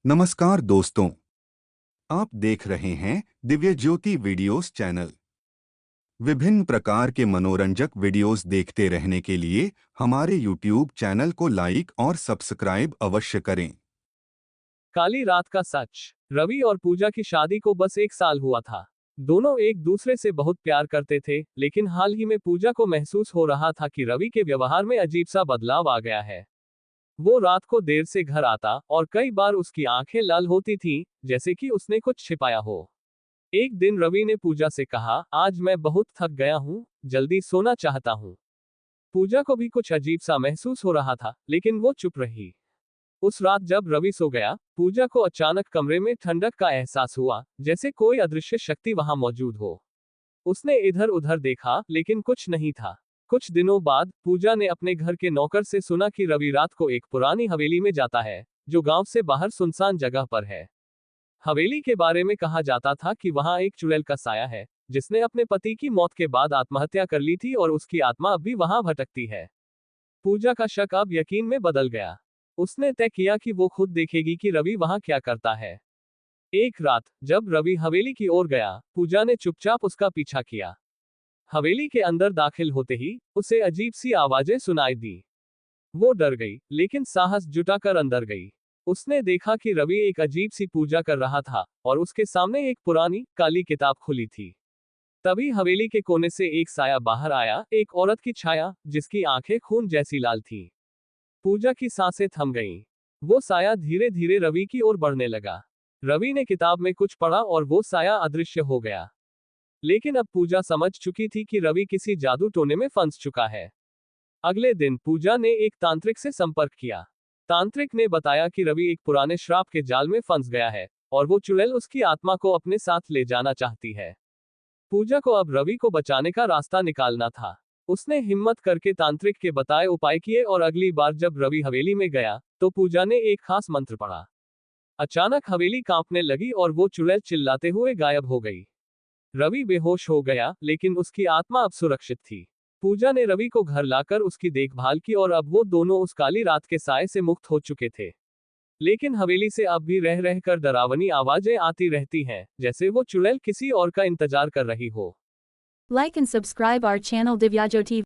नमस्कार दोस्तों, आप देख रहे हैं दिव्य ज्योति वीडियोस चैनल। विभिन्न प्रकार के मनोरंजक वीडियोस देखते रहने के लिए हमारे YouTube चैनल को लाइक और सब्सक्राइब अवश्य करें। काली रात का सच। रवि और पूजा की शादी को बस 1 साल हुआ था। दोनों एक दूसरे से बहुत प्यार करते थे, लेकिन हाल ही में पूजा को महसूस हो रहा था कि रवि के व्यवहार में अजीब सा बदलाव आ गया है। वो रात को देर से घर आता और कई बार उसकी आंखें लाल होती थीं, जैसे कि उसने कुछ छिपाया हो। एक दिन रवि ने पूजा से कहा, आज मैं बहुत थक गया हूँ, जल्दी सोना चाहता हूँ। पूजा को भी कुछ अजीब सा महसूस हो रहा था, लेकिन वो चुप रही। उस रात जब रवि सो गया, पूजा को अचानक कमरे में ठंडक का एहसास हुआ, जैसे कोई अदृश्य शक्ति वहां मौजूद हो। उसने इधर उधर देखा, लेकिन कुछ नहीं था। कुछ दिनों बाद पूजा ने अपने घर के नौकर से सुना कि रवि रात को एक पुरानी हवेली में जाता है, जो गांव से बाहर सुनसान जगह पर है। हवेली के बारे में कहा जाता था कि वहां एक चुड़ैल का साया है, जिसने अपने पति की मौत के बाद आत्महत्या कर ली थी और उसकी आत्मा अब भी वहां भटकती है। पूजा का शक अब यकीन में बदल गया। उसने तय किया कि वो खुद देखेगी कि रवि वहां क्या करता है। एक रात जब रवि हवेली की ओर गया, पूजा ने चुपचाप उसका पीछा किया। हवेली के अंदर दाखिल होते ही उसे अजीब सी आवाजें सुनाई दी। वो डर गई, लेकिन साहस जुटाकर अंदर गई। उसने देखा कि रवि एक अजीब सी पूजा कर रहा था और उसके सामने एक पुरानी काली किताब खुली थी। तभी हवेली के कोने से एक साया बाहर आया, एक औरत की छाया, जिसकी आंखें खून जैसी लाल थीं। पूजा की सांसें थम गईं। वो साया धीरे धीरे रवि की ओर बढ़ने लगा। रवि ने किताब में कुछ पढ़ा और वो साया अदृश्य हो गया। लेकिन अब पूजा समझ चुकी थी कि रवि किसी जादू टोने में फंस चुका है। अगले दिन पूजा ने एक तांत्रिक से संपर्क किया। तांत्रिक ने बताया कि रवि एक पुराने श्राप के जाल में फंस गया है और वो चुड़ैल उसकी आत्मा को अपने साथ ले जाना चाहती है। पूजा को अब रवि को बचाने का रास्ता निकालना था। उसने हिम्मत करके तांत्रिक के बताए उपाय किए और अगली बार जब रवि हवेली में गया, तो पूजा ने एक खास मंत्र पढ़ा। अचानक हवेली कांपने लगी और वो चुड़ैल चिल्लाते हुए गायब हो गई। रवि बेहोश हो गया, लेकिन उसकी आत्मा अब सुरक्षित थी। पूजा ने रवि को घर लाकर उसकी देखभाल की और अब वो दोनों उस काली रात के साए से मुक्त हो चुके थे। लेकिन हवेली से अब भी रह रहकर डरावनी आवाजें आती रहती हैं, जैसे वो चुड़ैल किसी और का इंतजार कर रही हो। Like and subscribe our channel Divyajyoti